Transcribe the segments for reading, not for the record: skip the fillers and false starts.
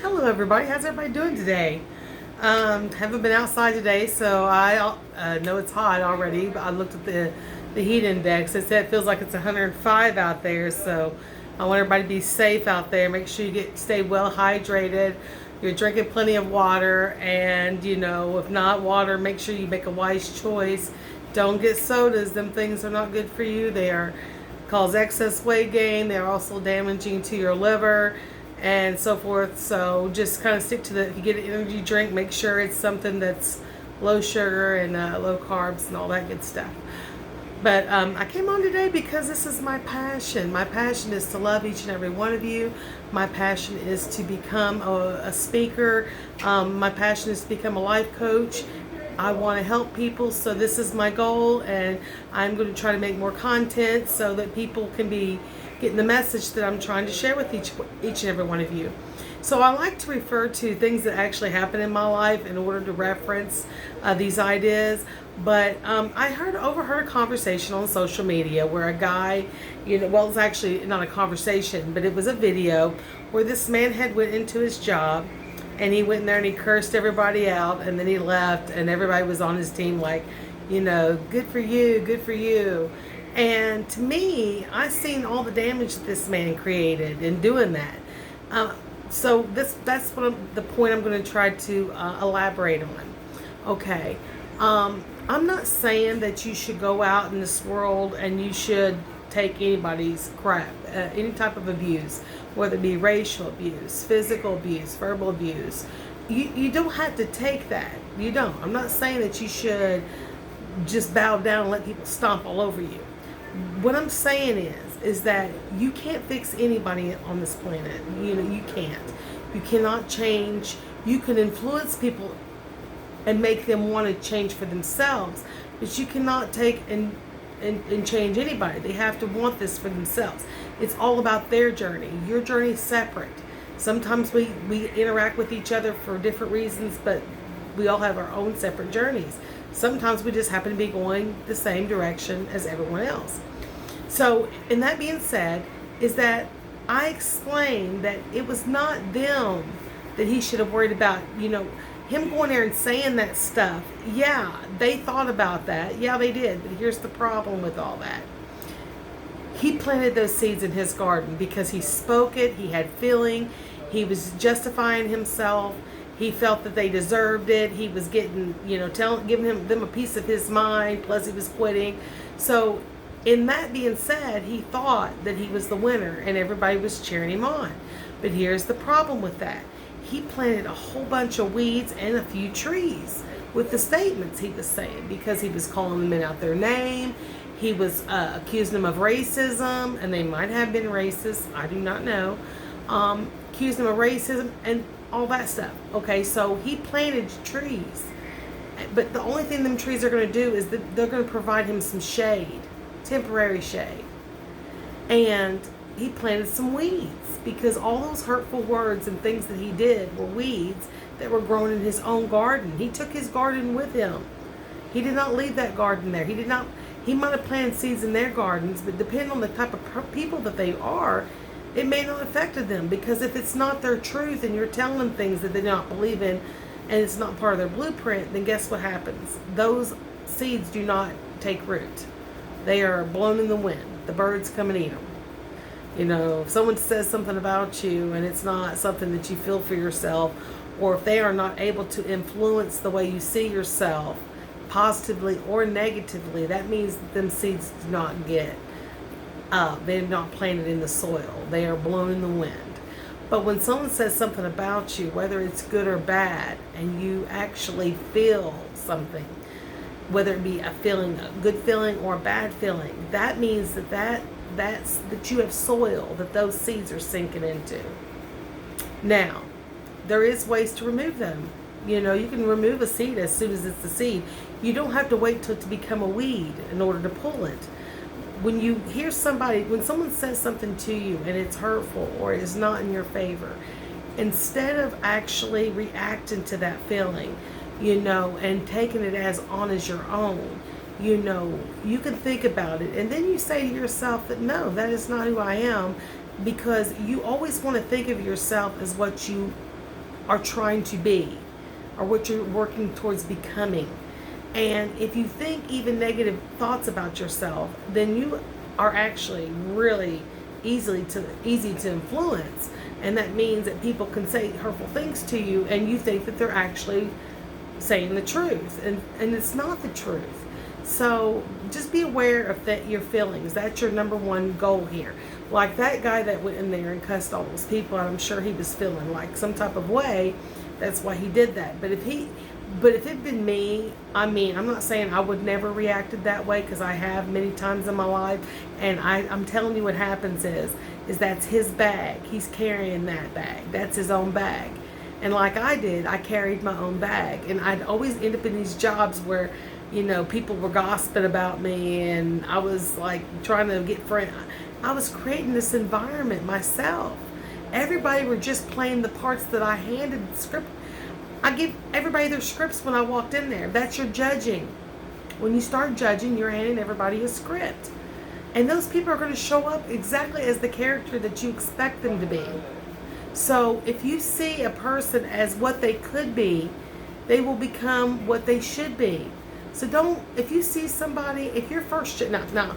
Hello, everybody. How's everybody doing today? Haven't been outside today, so I know it's hot already. But I looked at the heat index. It said it feels like it's 105 out there. So I want everybody to be safe out there. Make sure you stay well hydrated. You're drinking plenty of water, and if not water, make sure you make a wise choice. Don't get sodas. Them things are not good for you. They are cause excess weight gain. They're also damaging to your liver and so forth. So just kind of stick to if you get an energy drink, make sure it's something that's low sugar and low carbs and all that good stuff. But I came on today because this is my passion. My passion is to love each and every one of you. My passion is to become a speaker. My passion is to become a life coach. I want to help people, so this is my goal, and I'm going to try to make more content so that people can be getting the message that I'm trying to share with each and every one of you. So I like to refer to things that actually happen in my life in order to reference these ideas. But I overheard a conversation on social media where a guy, well, it's actually not a conversation, but it was a video where this man had went into his job, and he went in there and he cursed everybody out, and then he left, and everybody was on his team like, good for you, good for you. And to me, I seen all the damage that this man created in doing that. So that's the point I'm going to try to elaborate on. Okay, I'm not saying that you should go out in this world and you should take anybody's crap, any type of abuse, whether it be racial abuse, physical abuse, verbal abuse. You don't have to take that. You don't. I'm not saying that you should just bow down and let people stomp all over you. What I'm saying is that you can't fix anybody on this planet. You can't. You cannot change. You can influence people and make them want to change for themselves, but you cannot take and change anybody. They have to want this for themselves. It's all about their journey. Your journey is separate. Sometimes we interact with each other for different reasons, but we all have our own separate journeys. Sometimes we just happen to be going the same direction as everyone else. So, and that being said, is that I explained that it was not them that he should have worried about, him going there and saying that stuff. Yeah, they thought about that. Yeah, they did. But here's the problem with all that. He planted those seeds in his garden because he spoke it. He had feeling. He was justifying himself. He felt that they deserved it. He was getting, giving them a piece of his mind. Plus, he was quitting. So, in that being said, he thought that he was the winner and everybody was cheering him on. But here's the problem with that. He planted a whole bunch of weeds and a few trees with the statements he was saying, because he was calling the men out their name. He was accusing them of racism, and they might have been racist. I do not know. Accusing them of racism and all that stuff. Okay, so he planted trees. But the only thing them trees are going to do is that they're going to provide him some shade, temporary shade. And he planted some weeds, because all those hurtful words and things that he did were weeds that were grown in his own garden. He took his garden with him. He did not leave that garden there. He might have planted seeds in their gardens, but depending on the type of people that they are, it may not affect them, because if it's not their truth and you're telling them things that they don't believe in and it's not part of their blueprint, then guess what happens? Those seeds do not take root. They are blown in the wind. The birds come and eat them. If someone says something about you and it's not something that you feel for yourself, or if they are not able to influence the way you see yourself, positively or negatively, that means that them seeds do not get they're not planted in the soil. They are blown in the wind. But when someone says something about you, whether it's good or bad, and you actually feel something, whether it be a good feeling or a bad feeling, that means that you have soil that those seeds are sinking into. Now, there is ways to remove them. You can remove a seed as soon as it's a seed. You don't have to wait till it to become a weed in order to pull it. When someone says something to you and it's hurtful or is not in your favor, instead of actually reacting to that feeling, and taking it as your own, you can think about it, and then you say to yourself that no, that is not who I am, because you always want to think of yourself as what you are trying to be, or what you're working towards becoming. And if you think even negative thoughts about yourself, then you are actually really easy to influence. And that means that people can say hurtful things to you and you think that they're actually saying the truth, and it's not the truth. So just be aware of your feelings. That's your number one goal here. Like that guy that went in there and cussed all those people, I'm sure he was feeling like some type of way. That's why he did that. But if it'd been me, I mean, I'm not saying I would never reacted that way, because I have many times in my life, and I'm telling you what happens is that's his bag. He's carrying that bag. That's his own bag. And like I did, I carried my own bag, and I'd always end up in these jobs where, you know, people were gossiping about me, and I was like trying to get friends. I was creating this environment myself. Everybody were just playing the parts that I handed the script. I give everybody their scripts when I walked in there. That's your judging. When you start judging, you're handing everybody a script. And those people are going to show up exactly as the character that you expect them to be. So if you see a person as what they could be, they will become what they should be. So if you see somebody, if you're first, now,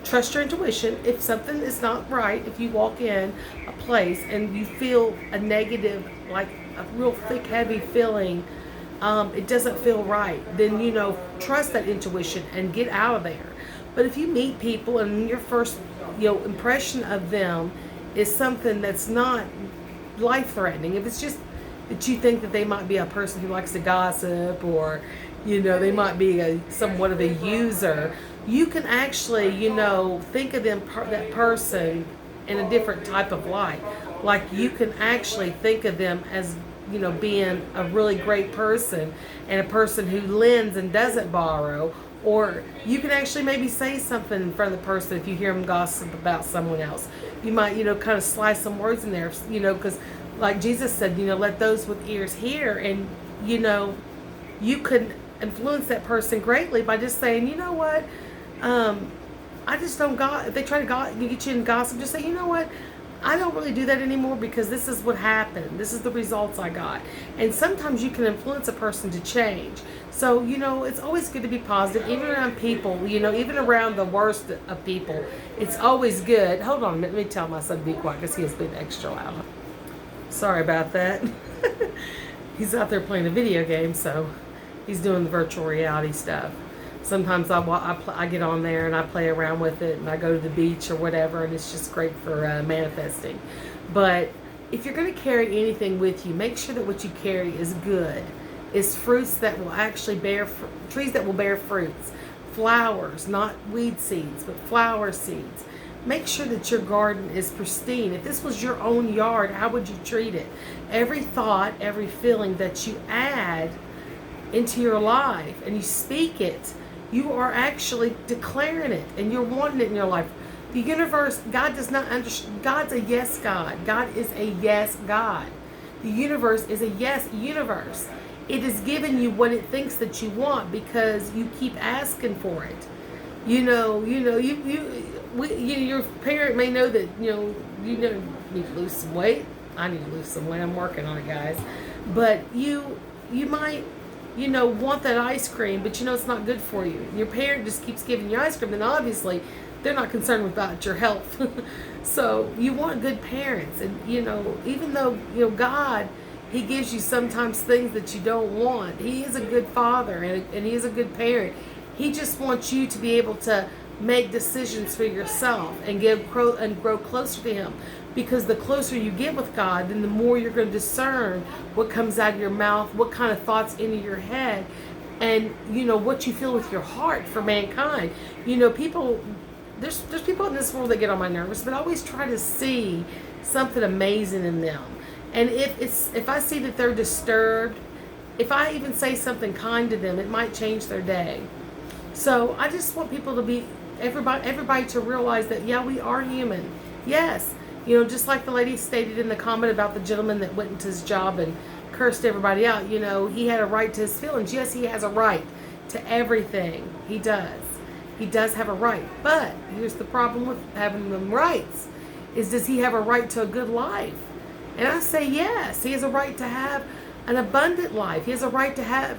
trust your intuition. If something is not right, if you walk in a place and you feel a negative, like a real thick, heavy feeling, it doesn't feel right, then, you know, trust that intuition and get out of there. But if you meet people and your first, you know, impression of them is something that's not life-threatening, if it's just that you think that they might be a person who likes to gossip, or, you know, they might be somewhat of a user, you can actually, you know, think of them, that person, in a different type of light. Like you can actually think of them as, you know, being a really great person, and a person who lends and doesn't borrow. Or you can actually maybe say something in front of the person if you hear them gossip about someone else. You might, you know, kind of slice some words in there, you know, because like Jesus said, you know, let those with ears hear. And, you know, you could influence that person greatly by just saying, you know what, I just don't if they try to get you in gossip, just say, you know what, I don't really do that anymore, because this is what happened. This is the results I got. And sometimes you can influence a person to change. So, you know, it's always good to be positive, even around people, you know, even around the worst of people. It's always good. Hold on a minute. Let me tell my son to be quiet, because he has been extra loud. Sorry about that. He's out there playing a video game, so he's doing the virtual reality stuff. Sometimes I get on there and I play around with it, and I go to the beach or whatever, and it's just great for manifesting. But if you're going to carry anything with you, make sure that what you carry is good. It's fruits that will actually trees that will bear fruits. Flowers, not weed seeds, but flower seeds. Make sure that your garden is pristine. If this was your own yard, how would you treat it? Every thought, every feeling that you add into your life and you speak it, you are actually declaring it, and you're wanting it in your life. The universe, God does not understand. God's a yes God. God is a yes God. The universe is a yes universe. It is giving you what it thinks that you want, because you keep asking for it. Your parent may know that, you need to lose some weight. I need to lose some weight. I'm working on it, guys. But you might, want that ice cream, but it's not good for you. Your parent just keeps giving you ice cream, and obviously they're not concerned about your health. So you want good parents, and even though God, He gives you sometimes things that you don't want. He is a good father, and He is a good parent. He just wants you to be able to make decisions for yourself and grow closer to Him. Because the closer you get with God, then the more you're going to discern what comes out of your mouth, what kind of thoughts into your head, and what you feel with your heart for mankind. People, there's people in this world that get on my nerves, but I always try to see something amazing in them. And if I see that they're disturbed, if I even say something kind to them, it might change their day. So I just want people to be, everybody to realize that, yeah, we are human. Yes. Just like the lady stated in the comment about the gentleman that went into his job and cursed everybody out, he had a right to his feelings. Yes, he has a right to everything. He does. He does have a right. But here's the problem with having them rights, is does he have a right to a good life? And I say yes. He has a right to have an abundant life. He has a right to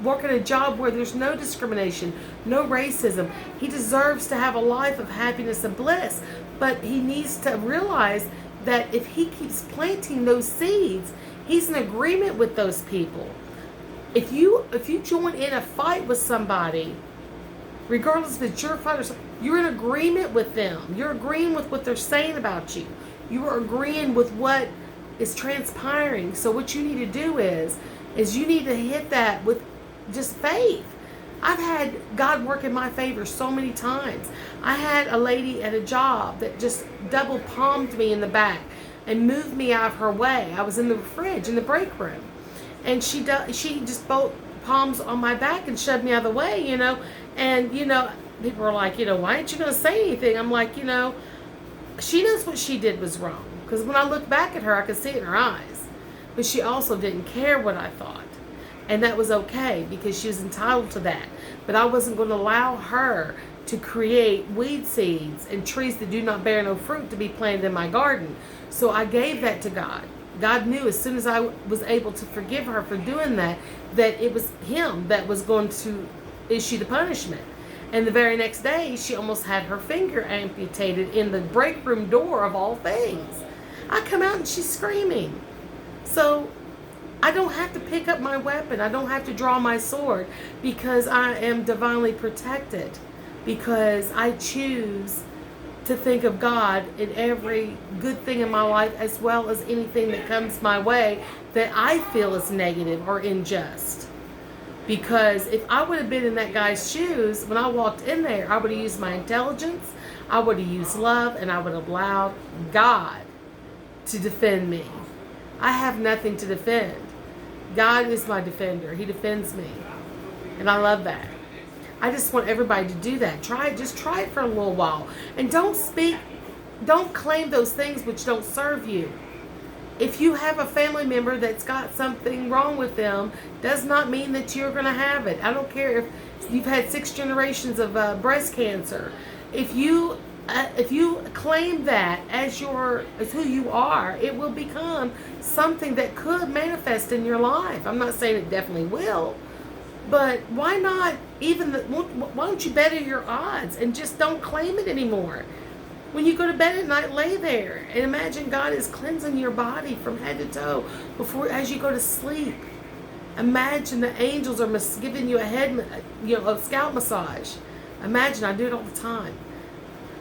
work at a job where there's no discrimination, no racism. He deserves to have a life of happiness and bliss. But he needs to realize that if he keeps planting those seeds, he's in agreement with those people. If you join in a fight with somebody, regardless if it's your fight or something, you're in agreement with them. You're agreeing with what they're saying about you. You are agreeing with what is transpiring. So what you need to do is you need to hit that with just faith. I've had God work in my favor so many times. I had a lady at a job that just double palmed me in the back and moved me out of her way. I was in the fridge in the break room, and she just both palms on my back and shoved me out of the way, And people were like, why aren't you going to say anything? I'm like, she knows what she did was wrong, because when I look back at her, I could see it in her eyes. But she also didn't care what I thought. And that was okay, because she was entitled to that. But I wasn't going to allow her to create weed seeds and trees that do not bear no fruit to be planted in my garden. So I gave that to God. God knew as soon as I was able to forgive her for doing that it was Him that was going to issue the punishment. And the very next day, she almost had her finger amputated in the break room door of all things. I come out and she's screaming. So I don't have to pick up my weapon. I don't have to draw my sword, because I am divinely protected, because I choose to think of God in every good thing in my life, as well as anything that comes my way that I feel is negative or unjust. Because if I would have been in that guy's shoes, when I walked in there, I would have used my intelligence, I would have used love, and I would have allowed God to defend me. I have nothing to defend. God is my defender. He defends me. And I love that. I just want everybody to do that. Just try it for a little while. And don't claim those things which don't serve you. If you have a family member that's got something wrong with them, does not mean that you're going to have it. I don't care if you've had 6 generations of breast cancer. If you claim that as who you are, it will become something that could manifest in your life. I'm not saying it definitely will, but why not why don't you better your odds and just don't claim it anymore? When you go to bed at night, lay there and imagine God is cleansing your body from head to toe as you go to sleep. Imagine the angels are giving you a scalp massage. Imagine, I do it all the time.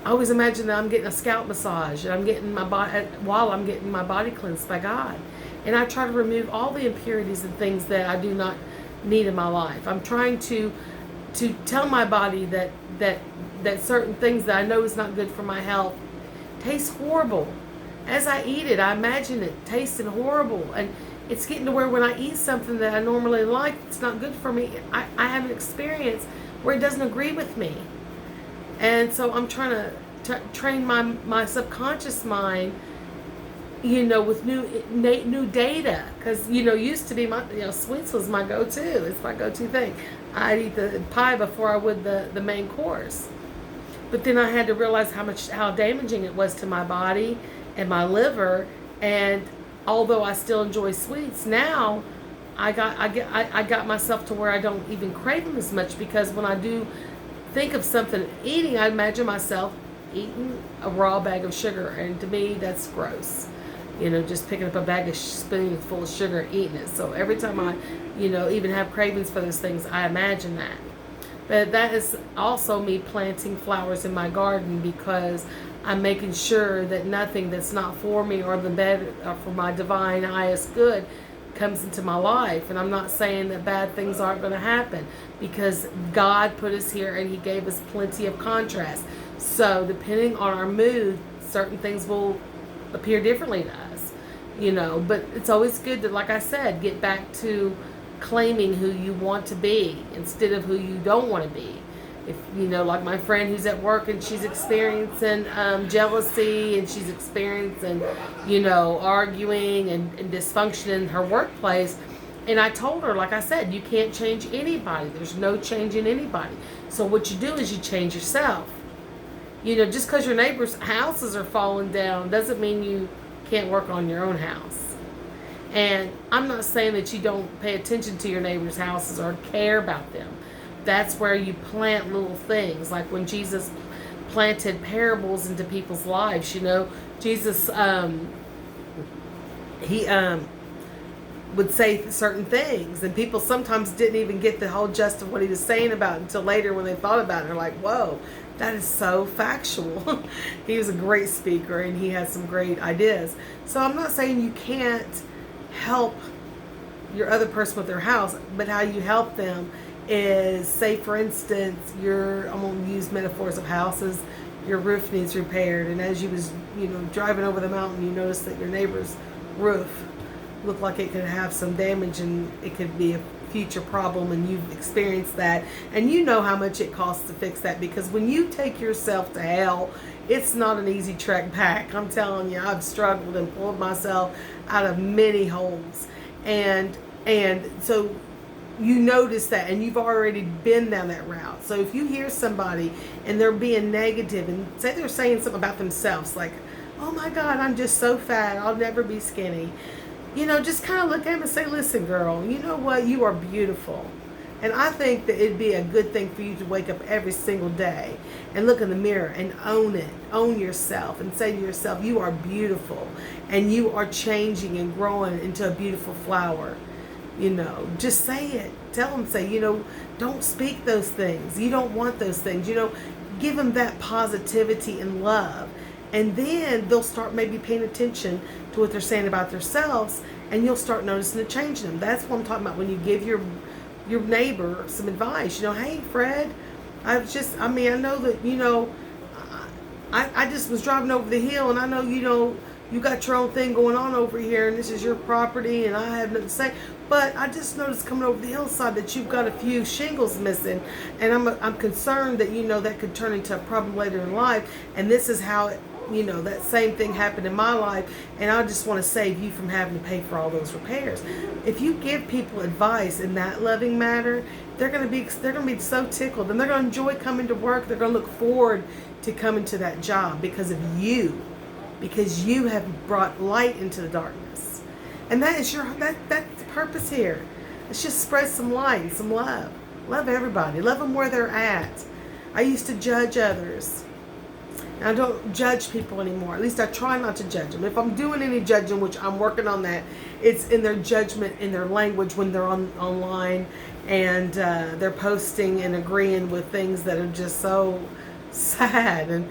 I always imagine that I'm getting a scalp massage and I'm getting while I'm getting my body cleansed by God. And I try to remove all the impurities and things that I do not need in my life. I'm trying to tell my body that certain things that I know is not good for my health taste horrible. As I eat it, I imagine it tasting horrible. And it's getting to where when I eat something that I normally like, it's not good for me, I have an experience where it doesn't agree with me. And so I'm trying to train my subconscious mind, with new data. Because, used to be sweets was my go-to. It's my go-to thing. I'd eat the pie before I would the main course. But then I had to realize how damaging it was to my body and my liver. And although I still enjoy sweets, now I got myself to where I don't even crave them as much, because when I do think of something eating, I imagine myself eating a raw bag of sugar, and to me that's gross. Just picking up a bag of spoon full of sugar and eating it. So every time I even have cravings for those things, I imagine that. But that is also me planting flowers in my garden, because I'm making sure that nothing that's not for me or for my divine highest good comes into my life. And I'm not saying that bad things aren't going to happen, because God put us here and He gave us plenty of contrast. So depending on our mood, certain things will appear differently to us, but it's always good to, like I said, get back to claiming who you want to be instead of who you don't want to be. If like my friend who's at work and she's experiencing jealousy, and she's experiencing arguing and dysfunction in her workplace, and I told her, like I said, you can't change anybody. There's no change in anybody. So what you do is you change yourself. Just because your neighbors' houses are falling down doesn't mean you can't work on your own house. And I'm not saying that you don't pay attention to your neighbor's houses or care about them. That's where you plant little things, like when Jesus planted parables into people's lives. Jesus, he would say certain things, and people sometimes didn't even get the whole gist of what he was saying about it until later when they thought about it. They're like, whoa, that is so factual. He was a great speaker, and he has some great ideas. So I'm not saying you can't help your other person with their house, but how you help them is, say for instance, I'm going to use metaphors of houses. Your roof needs repaired, and as you was driving over the mountain, you noticed that your neighbor's roof looked like it could have some damage, and it could be a future problem, and you've experienced that, and you know how much it costs to fix that, because when you take yourself to hell, it's not an easy trek back. I'm telling you, I've struggled and pulled myself out of many holes, and so you notice that, and you've already been down that route. So if you hear somebody and they're being negative, and say they're saying something about themselves, like, oh my God, I'm just so fat, I'll never be skinny, just kind of look at them and say, listen, girl, you know what, you are beautiful. And I think that it'd be a good thing for you to wake up every single day and look in the mirror and own yourself, and say to yourself, you are beautiful, and you are changing and growing into a beautiful flower. Just say it. Tell them, say, don't speak those things. You don't want those things. Give them that positivity and love. And then they'll start maybe paying attention to what they're saying about themselves, and you'll start noticing a change in them. That's what I'm talking about when you give your neighbor some advice. Hey, Fred, I know that, I just was driving over the hill, and I know, you got your own thing going on over here, and this is your property, and I have nothing to say. But I just noticed coming over the hillside that you've got a few shingles missing, and I'm concerned that that could turn into a problem later in life. And this is how that same thing happened in my life, and I just want to save you from having to pay for all those repairs. If you give people advice in that loving manner, they're gonna be so tickled, and they're gonna enjoy coming to work. They're gonna look forward to coming to that job because of you. Because you have brought light into the darkness. And that is that's the purpose here. It's just spread some light and some love. Love everybody. Love them where they're at. I used to judge others. And I don't judge people anymore. At least I try not to judge them. If I'm doing any judging, which I'm working on that, it's in their judgment, in their language when they're online, and they're posting and agreeing with things that are just so sad, and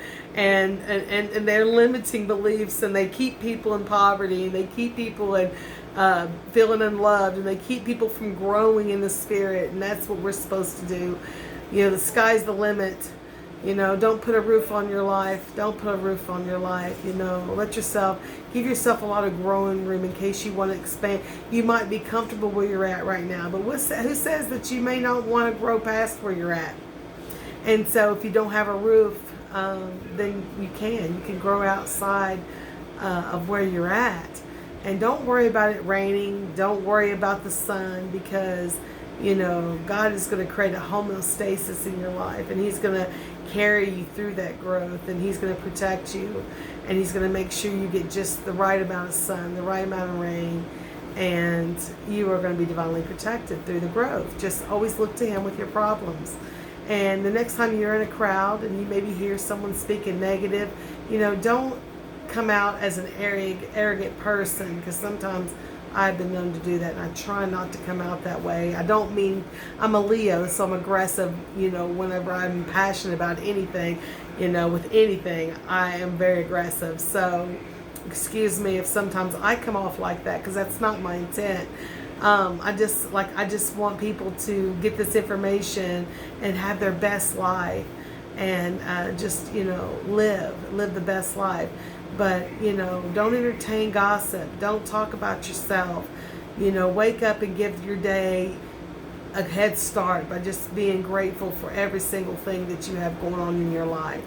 they're limiting beliefs, and they keep people in poverty, and they keep people in feeling unloved, and they keep people from growing in the spirit. And that's what we're supposed to do. The sky's the limit. Don't put a roof on your life. Don't put a roof on your life. Give yourself a lot of growing room in case you want to expand. You might be comfortable where you're at right now, but who says that you may not want to grow past where you're at? And so if you don't have a roof, then you can grow outside of where you're at. And don't worry about it raining. Don't worry about the sun, because God is going to create a homeostasis in your life, and He's going to carry you through that growth, and He's going to protect you, and He's going to make sure you get just the right amount of sun, the right amount of rain, and you are going to be divinely protected through the growth. Just always look to Him with your problems. And the next time you're in a crowd and you maybe hear someone speaking negative, don't come out as an arrogant person, because sometimes I've been known to do that, and I try not to come out that way. I don't mean, I'm a Leo, so I'm aggressive, whenever I'm passionate about anything, with anything, I am very aggressive. So excuse me if sometimes I come off like that, because that's not my intent. I just want people to get this information and have their best life, and live the best life. But don't entertain gossip. Don't talk about yourself. Wake up and give your day a head start by just being grateful for every single thing that you have going on in your life.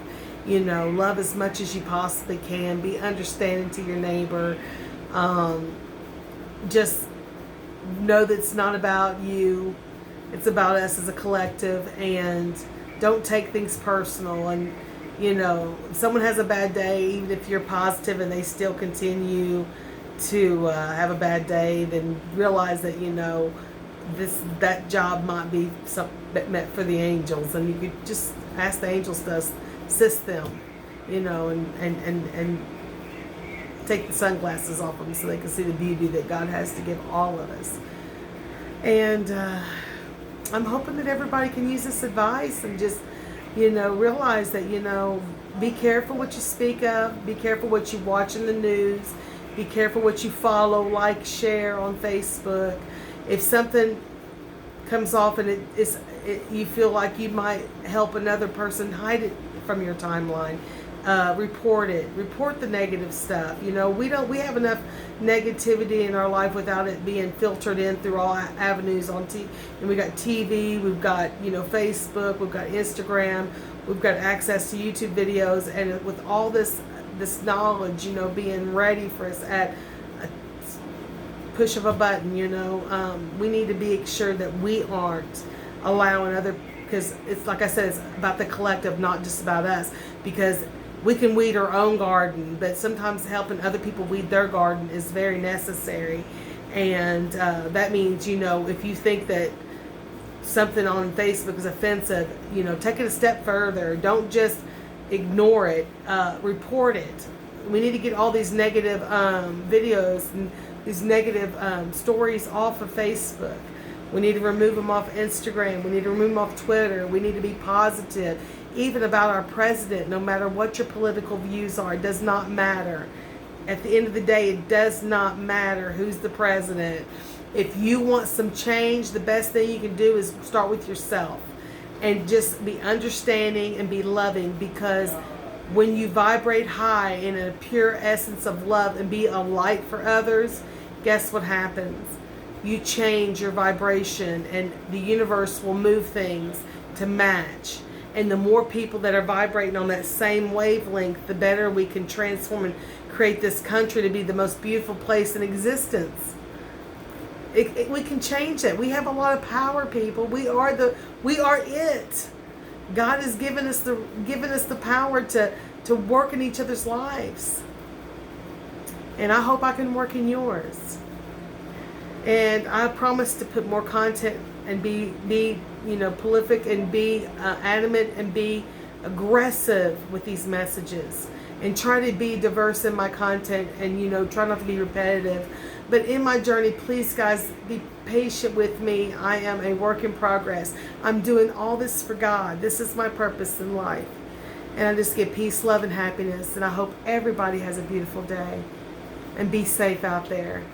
Love as much as you possibly can. Be understanding to your neighbor. Just know that it's not about you. It's about us as a collective, and don't take things personal. And You know, if someone has a bad day, even if you're positive and they still continue to have a bad day, then realize that, you know, that job might be meant for the angels, and you could just ask the angels to assist them, you know, and take the sunglasses off them so they can see the beauty that God has to give all of us. And I'm hoping that everybody can use this advice and just, you know, realize that, you know, be careful what you speak of, be careful what you watch in the news, be careful what you follow, like, share on Facebook. If something comes off and you feel like you might help another person, hide it from your timeline. Report it. Report the negative stuff. You know, we have enough negativity in our life without it being filtered in through all avenues on TV. And we got TV, we've got, you know, Facebook, we've got Instagram, we've got access to YouTube videos, and with all this knowledge, you know, being ready for us at a push of a button, you know, we need to be sure that we aren't allowing because it's like I said, it's about the collective, not just about us, because we can weed our own garden, but sometimes helping other people weed their garden is very necessary. And that means, you know, if you think that something on Facebook is offensive, you know, take it a step further. Don't just ignore it. Report it. We need to get all these negative videos and these negative stories off of Facebook. We need to remove them off Instagram. We need to remove them off Twitter. We need to be positive. Even about our president, no matter what your political views are, it does not matter. At the end of the day, it does not matter who's the president. If you want some change, the best thing you can do is start with yourself and just be understanding and be loving, because when you vibrate high in a pure essence of love and be a light for others, guess what happens? You change your vibration, and the universe will move things to match. And the more people that are vibrating on that same wavelength, the better we can transform and create this country to be the most beautiful place in existence. We can change it. We have a lot of power, people. We are it. God has given us the power to work in each other's lives. And I hope I can work in yours. And I promise to put more content and be you know, prolific, and be adamant, and be aggressive with these messages, and try to be diverse in my content, and, you know, try not to be repetitive. But in my journey, please, guys, be patient with me. I am a work in progress. I'm doing all this for God. This is my purpose in life. And I just give peace, love, and happiness. And I hope everybody has a beautiful day. And be safe out there.